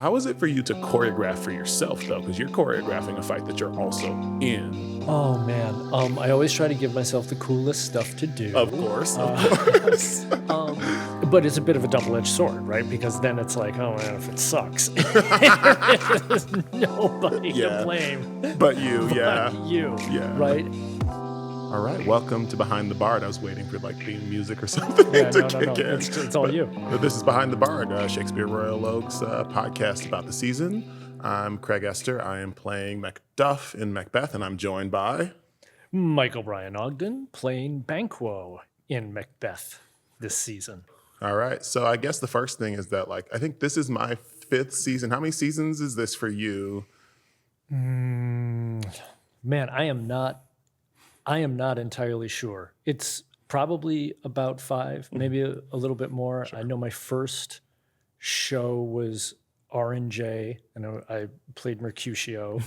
How is it for you to choreograph for yourself, though? Because you're choreographing a fight that you're also in. Oh man, I always try to give myself the coolest stuff to do. Of course, of course. But it's a bit of a double-edged sword, right? Because then it's like, oh man, if it sucks, there's nobody to blame But you, but you, right? All right, welcome to Behind the Bard. I was waiting for like theme music or something Yeah, to no, kick in. it's all you. But this is Behind the Bard, Shakespeare Royal Oak's podcast about the season. I'm Craig Ester. I am playing Macduff in Macbeth, and I'm joined by... Brian Ogden playing Banquo in Macbeth this season. All right, so I guess the first thing is that I think this is my 5th season. How many seasons is this for you? Man, I am not entirely sure. It's probably about 5, maybe a little bit more. Sure. I know my first show was R&J, and I played Mercutio,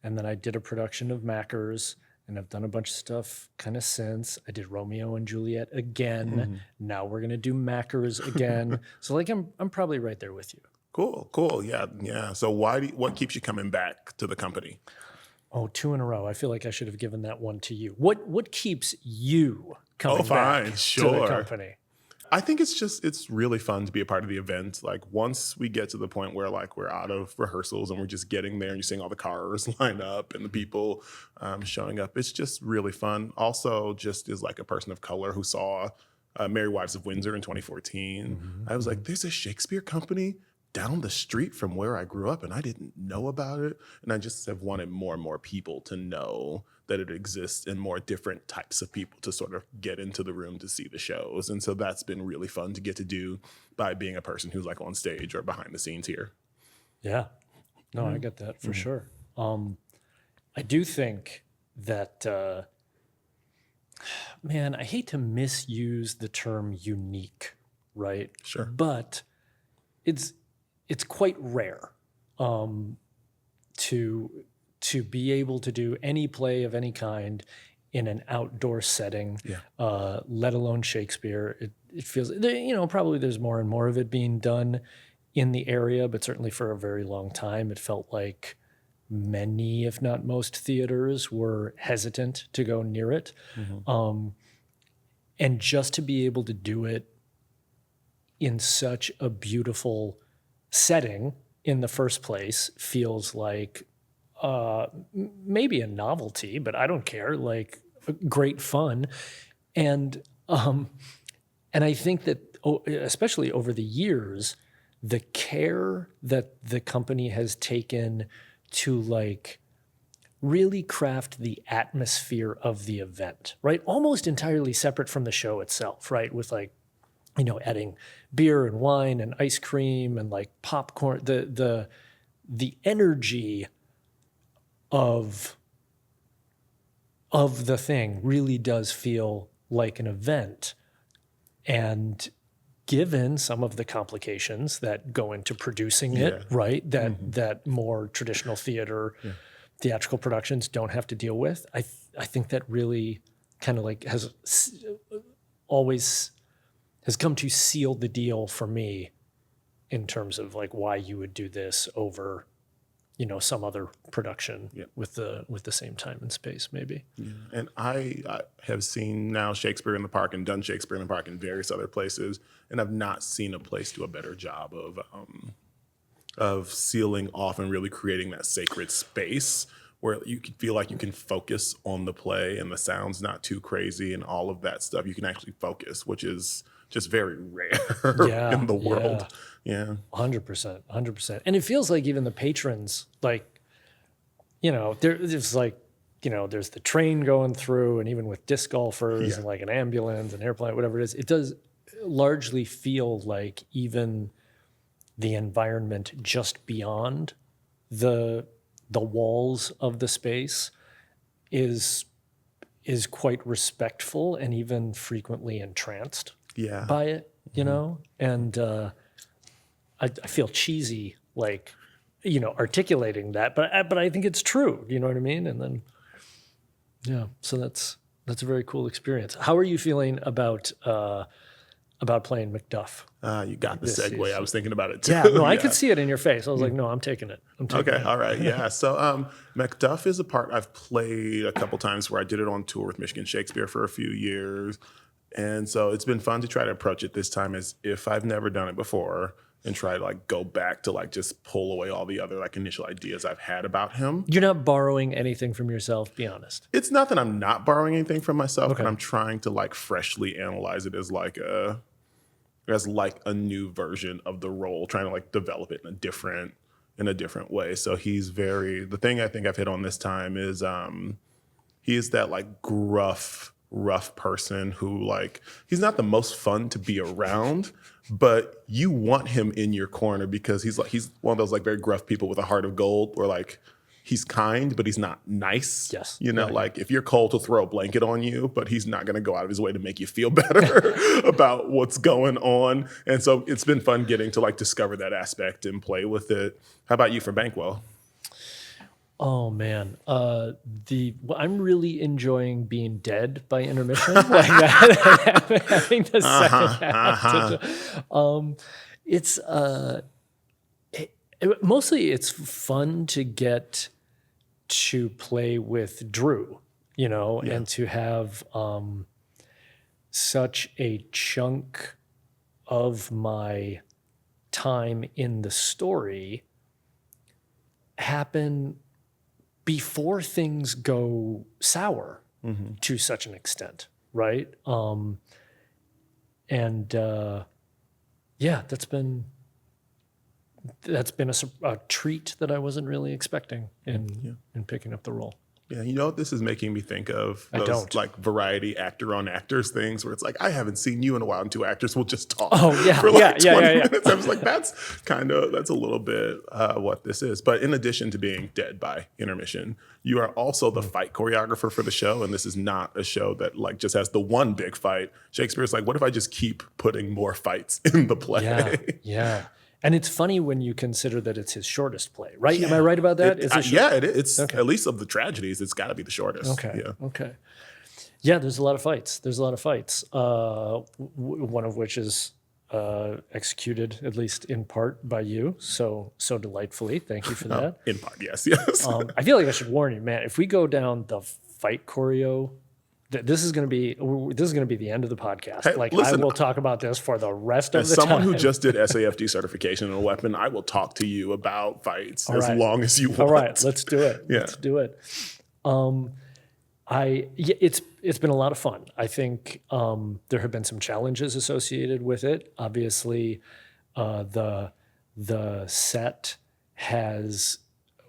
and then I did a production of Mackers, and I've done a bunch of stuff kind of since. I did Romeo and Juliet again. Mm-hmm. Now we're gonna do Mackers again. So I'm probably right there with you. Cool. Yeah. So what keeps you coming back to the company? Oh, 2 in a row. I feel like I should have given that one to you. What keeps you coming back to the company? I think it's really fun to be a part of the event. Like once we get to the point where we're out of rehearsals and we're just getting there and you're seeing all the cars line up and the people showing up, it's just really fun. Also, just as a person of color who saw Merry Wives of Windsor in 2014, mm-hmm. I was like, there's a Shakespeare company down the street from where I grew up, and I didn't know about it. And I just have wanted more and more people to know that it exists and more different types of people to sort of get into the room to see the shows. And so that's been really fun to get to do by being a person who's on stage or behind the scenes here. Yeah. No, I get that for sure. I do think that, man, I hate to misuse the term unique, right? Sure. But it's quite rare to be able to do any play of any kind in an outdoor setting, let alone Shakespeare. It feels, probably there's more and more of it being done in the area, but certainly for a very long time, it felt like many, if not most theaters were hesitant to go near it. Mm-hmm. And just to be able to do it in such a beautiful setting in the first place feels like maybe a novelty, but I don't care, great fun. And I think that especially over the years, the care that the company has taken to really craft the atmosphere of the event, right? Almost entirely separate from the show itself, right? With adding beer and wine and ice cream and popcorn, the energy of the thing really does feel like an event. And given some of the complications that go into producing it, right, that more traditional theatrical productions don't have to deal with, I think that really kind of has always has come to seal the deal for me in terms of why you would do this over, some other production with the same time and space, maybe. Yeah. And I have seen now Shakespeare in the Park and done Shakespeare in the Park in various other places, and I've not seen a place do a better job of sealing off and really creating that sacred space where you can feel like you can focus on the play and the sound's not too crazy and all of that stuff. You can actually focus, which is just very rare in the world. Yeah. 100%. And it feels like even the patrons, there's there's the train going through, and even with disc golfers and an ambulance, an airplane, whatever it is, it does largely feel like even the environment just beyond the walls of the space is quite respectful and even frequently entranced by it, and I feel cheesy, articulating that, but I think it's true, you know what I mean? And then, so that's a very cool experience. How are you feeling about about playing Macduff. You got the This segue. season. I was thinking about it too. Yeah, no, I could see it in your face. I was like, no, I'm taking it. I'm taking Okay, it. all right, yeah. So Macduff is a part I've played a couple times where I did it on tour with Michigan Shakespeare for a few years. And so it's been fun to try to approach it this time as if I've never done it before and try to like go back to like just pull away all the other like initial ideas I've had about him. You're not borrowing anything from yourself, be honest. It's not that I'm not borrowing anything from myself, Okay. but I'm trying to like freshly analyze it as like a new version of the role, trying to like develop it in a different way. So the thing I think I've hit on this time is he is that like rough person who like he's not the most fun to be around, but you want him in your corner because he's one of those like very gruff people with a heart of gold where like he's kind, but he's not nice. Yes. You know, Yeah. like if you're cold, he'll throw a blanket on you, but he's not going to go out of his way to make you feel better about what's going on. And so it's been fun getting to like discover that aspect and play with it. How about you for Banquo? Oh man, I'm really enjoying being dead by intermission, like that, having the second act. It's mostly it's fun to get to play with Drew, and to have such a chunk of my time in the story happen before things go sour to such an extent, right? Yeah, that's been a treat that I wasn't really expecting in picking up the role. Yeah, you know what this is making me think of? Those like variety actor on actors things where it's like, I haven't seen you in a while, and two actors will just talk for like 20 minutes. I was like, that's a little bit what this is. But in addition to being dead by intermission, you are also the fight choreographer for the show. And this is not a show that like just has the one big fight. Shakespeare's like, what if I just keep putting more fights in the play? Yeah. And it's funny when you consider that it's his shortest play, right? Am I right about that? It's okay. At least of the tragedies, it's got to be the shortest. Okay. Yeah. Okay. Yeah, there's a lot of fights. One of which is executed, at least in part, by you. So delightfully. Thank you for that. In part, yes. I feel like I should warn you, man. If we go down the fight choreo, this is going to be the end of the podcast. Hey, listen, I will talk about this for the rest of the time. As someone who just did SAFD certification in a weapon, I will talk to you about fights long as you want. All right, let's do it. Yeah. Let's do it. It's been a lot of fun. I think there have been some challenges associated with it. Obviously, the set has,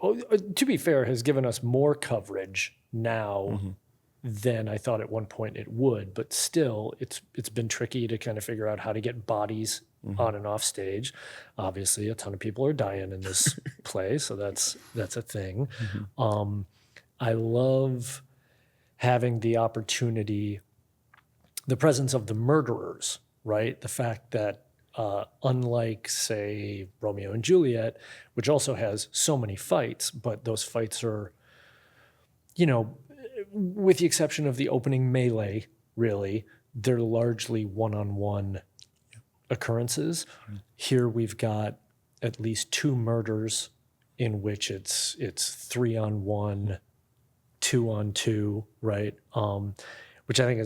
to be fair, has given us more coverage now than I thought at one point it would. But still, it's been tricky to kind of figure out how to get bodies on and off stage. Obviously, a ton of people are dying in this play, so that's a thing. I love having the opportunity, the presence of the murderers, right? The fact that unlike, say, Romeo and Juliet, which also has so many fights, but those fights are, with the exception of the opening melee, really, they're largely one-on-one occurrences. Here we've got at least 2 murders in which it's 3-on-1, 2-on-2, right? Which I think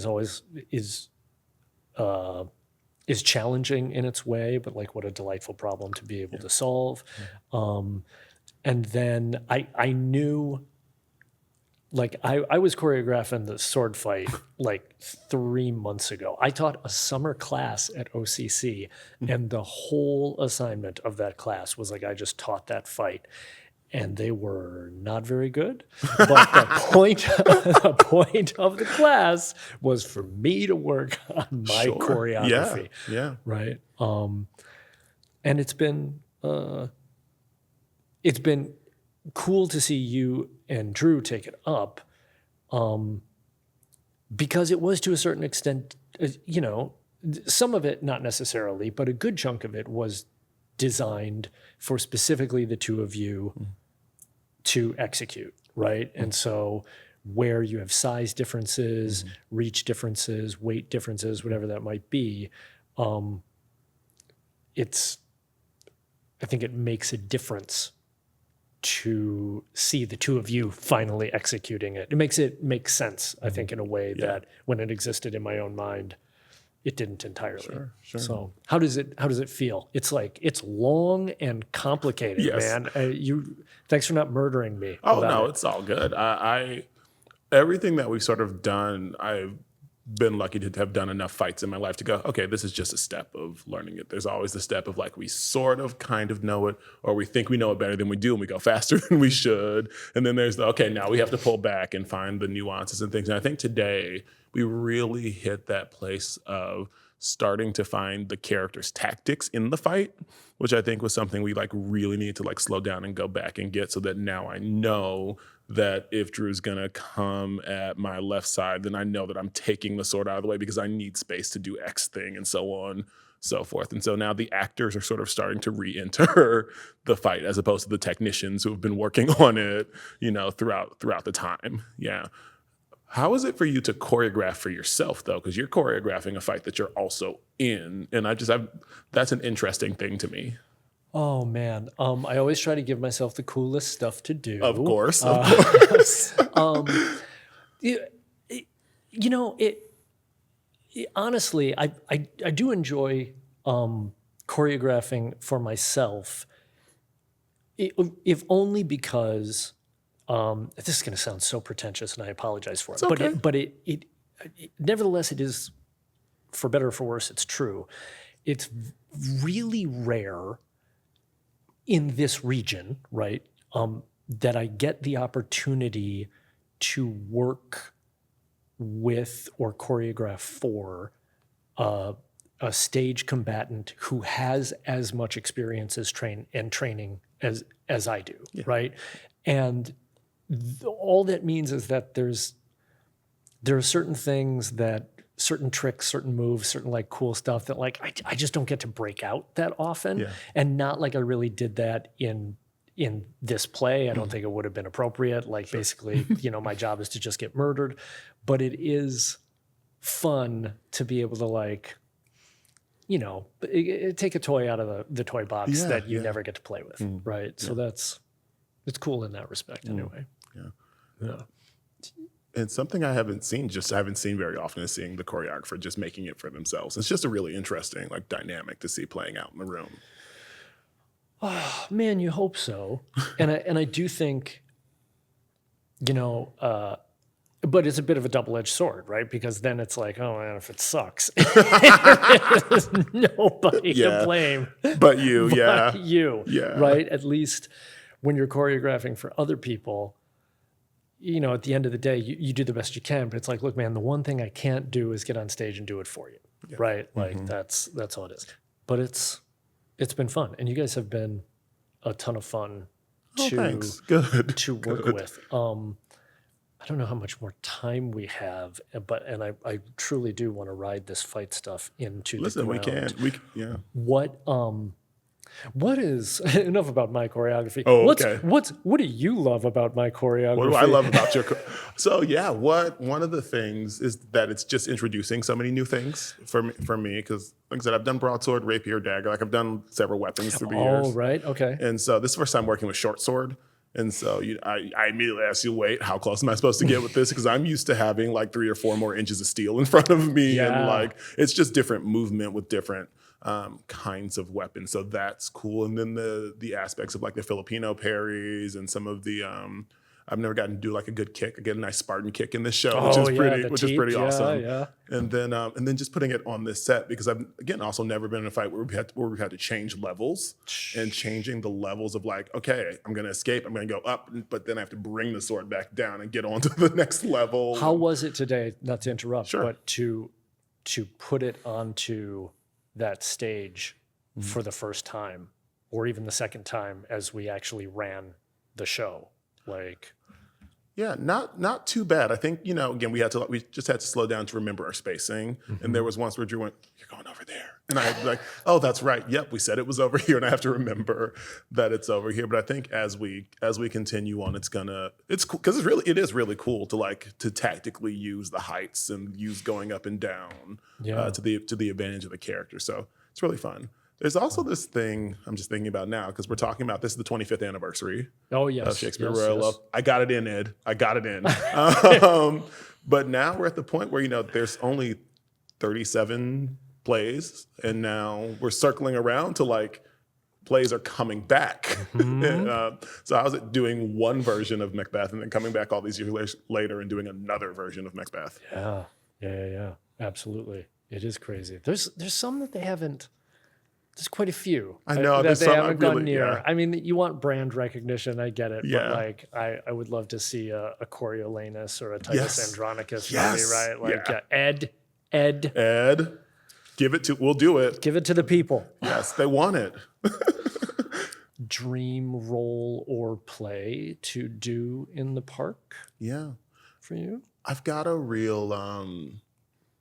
is challenging in its way, but like what a delightful problem to be able to solve. And then I knew, like I was choreographing the sword fight like 3 months ago. I taught a summer class at OCC, and the whole assignment of that class was like I just taught that fight. And they were not very good. But the point of the class was for me to work on my choreography. Yeah. Right. And it's been cool to see you and Drew take it up, because it was to a certain extent, some of it not necessarily, but a good chunk of it was designed for specifically the two of you to execute, right? And so where you have size differences, reach differences, weight differences, whatever that might be, I think it makes a difference to see the two of you finally executing it. It makes sense, I think, in a way that when it existed in my own mind, it didn't entirely. Sure. So how does it feel? It's like, it's long and complicated, Yes. man. Thanks for not murdering me. Oh about no, it. it's all good. I everything that we've sort of done, I've been lucky to have done enough fights in my life to go, okay, this is just a step of learning it. There's always the step of like, we sort of kind of know it, or we think we know it better than we do, and we go faster than we should. And then there's the, okay, now we have to pull back and find the nuances and things. And I think today we really hit that place of starting to find the character's tactics in the fight, which I think was something we like really need to like slow down and go back and get, so that now I know that if Drew's gonna come at my left side, then I know that I'm taking the sword out of the way because I need space to do X thing, and so on, so forth. And so now the actors are sort of starting to re-enter the fight, as opposed to the technicians who have been working on it, throughout the time. Yeah. How is it for you to choreograph for yourself though? Because you're choreographing a fight that you're also in, and that's an interesting thing to me. Oh man, I always try to give myself the coolest stuff to do. Of course. Honestly, I do enjoy choreographing for myself, if only because this is going to sound so pretentious, and I apologize for it. Okay. But it nevertheless, it is, for better or for worse, it's true. It's really rare in this region, right, that I get the opportunity to work with or choreograph for a stage combatant who has as much experience as training as I do, right? And all that means is that there are certain things that, certain tricks, certain moves, certain like cool stuff that like I just don't get to break out that often, and not like I really did that in this play. I don't think it would have been appropriate. Like basically, my job is to just get murdered, but it is fun to be able to like, take a toy out of the toy box that you never get to play with, right? So it's cool in that respect anyway. Yeah. And something I haven't seen very often is seeing the choreographer just making it for themselves. It's just a really interesting like dynamic to see playing out in the room. Oh, man, you hope so. And I do think, but it's a bit of a double-edged sword, right? Because then it's like, oh man, if it sucks, there's nobody to blame but you, right? At least when you're choreographing for other people, at the end of the day, you do the best you can, but it's like, look, man, the one thing I can't do is get on stage and do it for you, right? Like that's all it is. But it's been fun, and you guys have been a ton of fun to work with. I don't know how much more time we have, but I truly do want to ride this fight stuff into the ground. We can. What is enough about my choreography? Oh, okay. What do you love about my choreography? What do I love about your? So one of the things is that it's just introducing so many new things for me because, like I said, I've done broadsword, rapier, dagger. Like I've done several weapons through the years. Oh, right, okay. And so this is the first time working with short sword. And so I immediately asked you, wait, how close am I supposed to get with this? Because I'm used to having like 3 or 4 more inches of steel in front of me, and like it's just different movement with different kinds of weapons. So that's cool. And then the aspects of like the Filipino parries and some of the I've never gotten to do like a good kick. I get a nice Spartan kick in this show, which is pretty awesome. Yeah. And then just putting it on this set, because I've again also never been in a fight where we've had to change levels, and changing the levels of like, okay, I'm gonna escape, I'm gonna go up, but then I have to bring the sword back down and get on to the next level. How was it today? Not to interrupt, Sure. but to put it onto that stage for the first time, or even the second time as we actually ran the show, like. Yeah, not too bad. I think, again, we just had to slow down to remember our spacing. And there was once where Drew went, "You're going over there." And I was like, "Oh, that's right. Yep, we said it was over here." And I have to remember that it's over here. But I think as we continue on, it's cool because it is really cool to tactically use the heights and use going up and down to the advantage of the character. So it's really fun. There's also this thing I'm just thinking about now because we're talking about this is the 25th anniversary. Oh, yes. Of Shakespeare Yes, Royal Oak. yes. I got it in, Ed. I got it in. But now we're at the point where, there's only 37 plays, and now we're circling around to plays are coming back. So I was doing one version of Macbeth and then coming back all these years later and doing another version of Macbeth. Yeah. Absolutely. It is crazy. There's some that they haven't. There's quite a few. I know that they some haven't gone near. Yeah. I mean, you want brand recognition. I get it. Yeah. But I would love to see a Coriolanus or a Titus Andronicus Yes. movie, right? Ed, Give it to. We'll do it. give it to the people. Yes, they want it. Dream role or play to do in the park Yeah, for you I've got a real.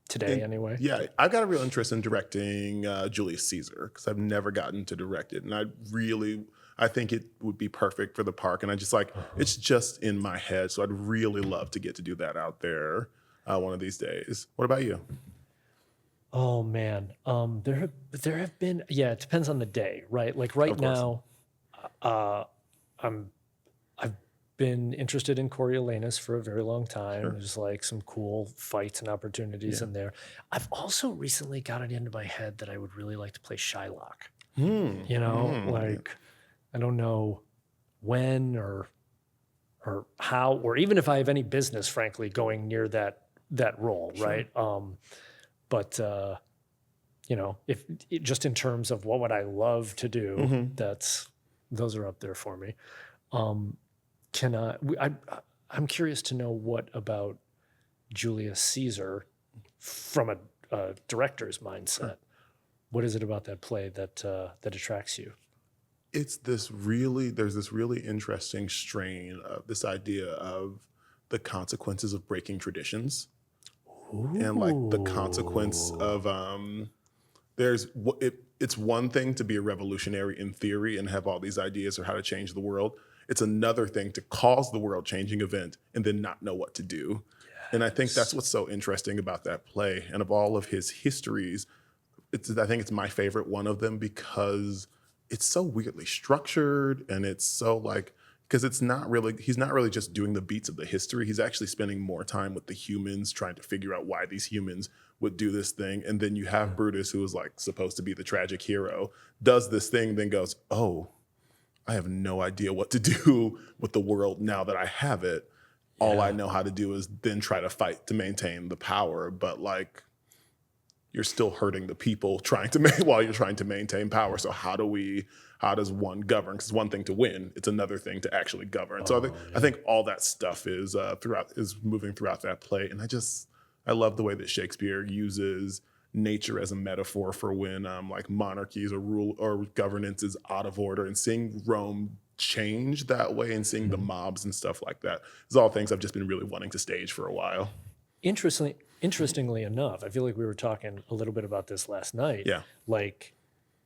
today, anyway. Yeah, I've got a real interest in directing Julius Caesar because I've never gotten to direct it, and I think it would be perfect for the park. And I just it's just in my head, so I'd really love to get to do that out there one of these days. What about you? Oh man, there have been. Yeah, it depends on the day, right? Like right now, I've been interested in Coriolanus for a very long time. Sure. There's some cool fights and opportunities in there. I've also recently got it into my head that I would really like to play Shylock. I don't know when or how, or even if I have any business, frankly, going near that role, sure. Right? But if just in terms of what would I love to do, those are up there for me. I'm curious to know what about Julius Caesar from a director's mindset. Sure. What is it about that play that attracts you? There's this really interesting strain of this idea of the consequences of breaking traditions. Ooh. And the consequence of it's one thing to be a revolutionary in theory and have all these ideas of how to change the world. It's another thing to cause the world changing event and then not know what to do. Yes. And I think that's what's so interesting about that play. And of all of his histories, I think it's my favorite one of them because it's so weirdly structured and it's so because he's not really just doing the beats of the history. He's actually spending more time with the humans trying to figure out why these humans would do this thing. And then you have Brutus, who is supposed to be the tragic hero, does this thing, then goes, "Oh, I have no idea what to do with the world now that I have it. Yeah. All I know how to do is then try to fight to maintain the power." But you're still hurting the people while you're trying to maintain power. So how does one govern? Because it's one thing to win, it's another thing to actually govern. So I think all that stuff is moving throughout that play. And I love the way that Shakespeare uses nature as a metaphor for when monarchies or rule or governance is out of order, and seeing Rome change that way and seeing the mobs and stuff like that is all things I've just been really wanting to stage for a while. Interestingly enough, I feel like we were talking a little bit about this last night. Yeah.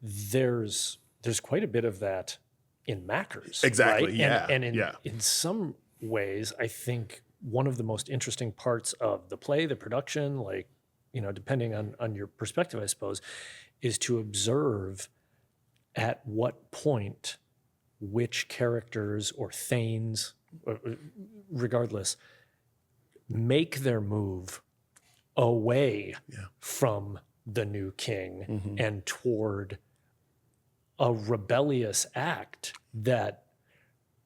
There's quite a bit of that in Mackers. Exactly. Right? Yeah. And in some ways, I think one of the most interesting parts of the play, the production, depending on your perspective, I suppose, is to observe at what point which characters or thanes, regardless, make their move away from the new king and toward a rebellious act that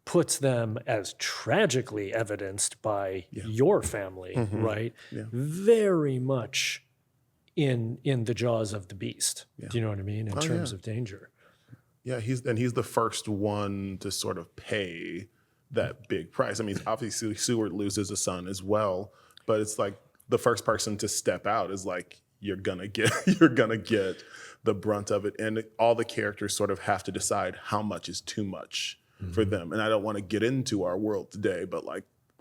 puts them, as tragically evidenced by your family, right? Yeah. Very much in the jaws of the beast. Yeah. Do you know what I mean? In terms of danger. Yeah, he's the first one to sort of pay that big price. I mean, obviously Seward loses a son as well, but it's the first person to step out is you're gonna get the brunt of it, and all the characters sort of have to decide how much is too much for them. And I don't want to get into our world today, but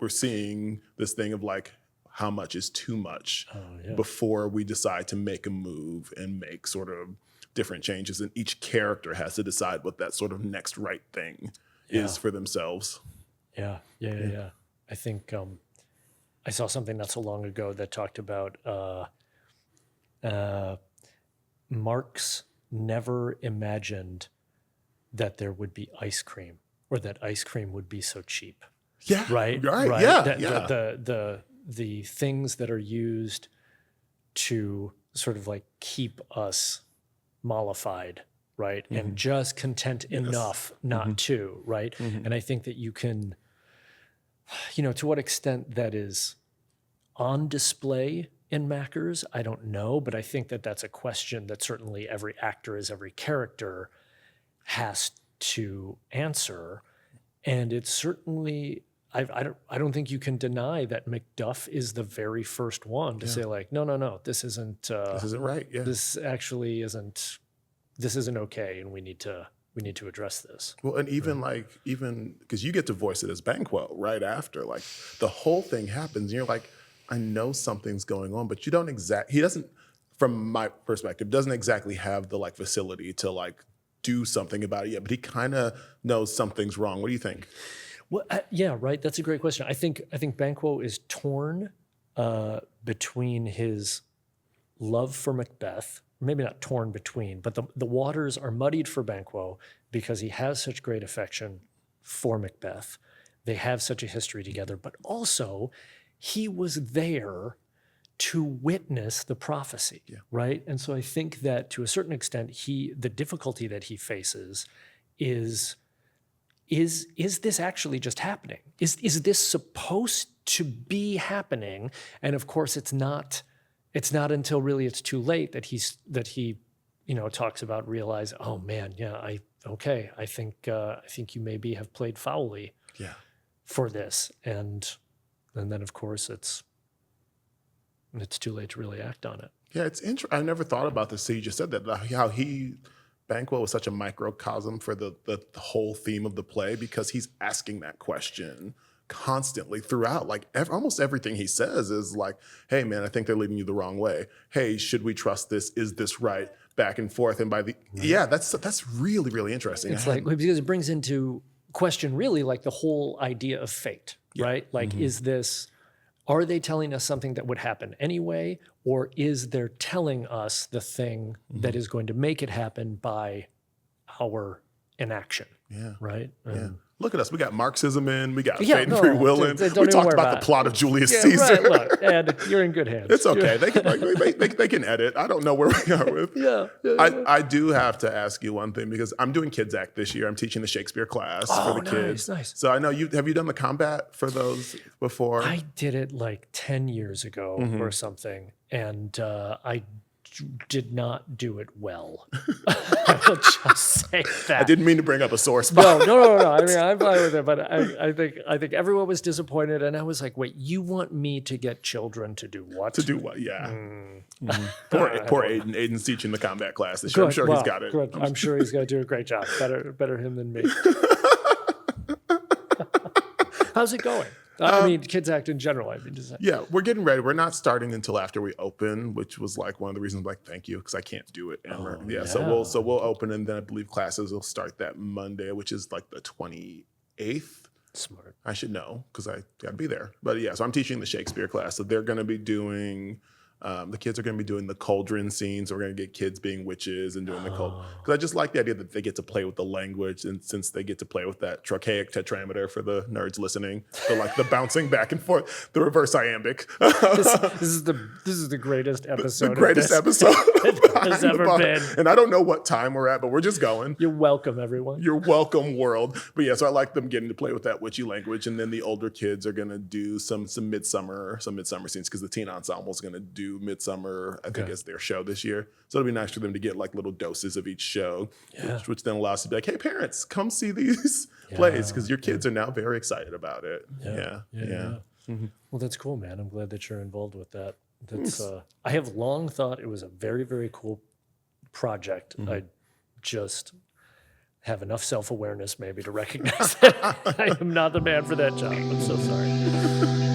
we're seeing this thing of like, how much is too much yeah. before we decide to make a move and make sort of different changes. And each character has to decide what that sort of next right thing is for themselves. Yeah. I think I saw something not so long ago that talked about Marx never imagined that there would be ice cream or that ice cream would be so cheap. Yeah. Right. Yeah. The things that are used to sort of like keep us mollified, right? And just content enough not to, right? And I think that you can, to what extent that is on display in Mackers, I don't know, but I think that that's a question that certainly every actor as every character has to answer. And it's certainly, I don't think you can deny that Macduff is the very first one to say like, no, this isn't right. Yeah. This actually isn't. This isn't okay, and we need to address this. Well, and even because you get to voice it as Banquo right after, like the whole thing happens, and you're like, I know something's going on, but you don't he doesn't, from my perspective, doesn't exactly have the like facility to like do something about it yet, but he kind of knows something's wrong. What do you think? Well, yeah, right. That's a great question. I think Banquo is torn between his love for Macbeth. Maybe not torn between, but the waters are muddied for Banquo because he has such great affection for Macbeth. They have such a history together, but also he was there to witness the prophecy, right? And so I think that to a certain extent, the difficulty that he faces is this actually just happening? Is this supposed to be happening? And of course, it's not until really it's too late that he talks about realize, oh man, yeah, I think you maybe have played foully for this, and then of course it's too late to really act on it. Yeah, it's interesting. I never thought about this. So you just said that how Banquo was such a microcosm for the whole theme of the play because he's asking that question constantly throughout. Like almost everything he says is like, hey man, I think they're leading you the wrong way. Hey, should we trust this? Is this right? Back and forth. And that's really, really interesting. It's like, because it brings into question really like the whole idea of fate, right? Like, are they telling us something that would happen anyway? Or is there telling us the thing that is going to make it happen by our inaction? Yeah. Right? Look at us. We got Marxism in. We got Fate and Free Will in. We talked about the plot of Julius Caesar. Right, look, Ed, you're in good hands. It's okay. They can edit. I don't know where we are with. I do have to ask you one thing because I'm doing KidsAct this year. I'm teaching the Shakespeare class for the kids. Nice. So I know have you done the combat for those before? I did it like 10 years ago or something. And I did not do it well. I will just say that. I didn't mean to bring up a sore spot. No. I mean, I'm fine with it, but I think everyone was disappointed, and I was like, "Wait, you want me to get children to do what? To do what? Yeah. Poor Aiden. Aiden's teaching the combat class this year. I'm sure he's got it. Good. I'm sure he's going to do a great job. Better him than me. How's it going? I mean, KidsAct in general. I mean, yeah, we're getting ready. We're not starting until after we open, which was like one of the reasons. Like, thank you, because I can't do it. So we'll open, and then I believe classes will start that Monday, which is like the 28th. Smart. I should know because I got to be there. But yeah, so I'm teaching the Shakespeare class, so they're going to be doing. The kids are going to be doing the cauldron scenes. So we're going to get kids being witches and doing the cauldron. Because I just like the idea that they get to play with the language, and since they get to play with that trochaic tetrameter for the nerds listening, so like the bouncing back and forth, the reverse iambic. This is the greatest episode. The greatest episode has ever been. And I don't know what time we're at, but we're just going. You're welcome, everyone. You're welcome, world. But yeah, so I like them getting to play with that witchy language, and then the older kids are going to do some midsummer scenes because the teen ensemble is going to do Midsummer, I think, as their show this year. So it'll be nice for them to get like little doses of each show, which then allows us to be like, hey, parents, come see these plays because your kids are now very excited about it. Yeah. Well, that's cool, man. I'm glad that you're involved with that. That's I have long thought it was a very, very cool project. I just have enough self-awareness maybe to recognize that I am not the man for that job. I'm so sorry.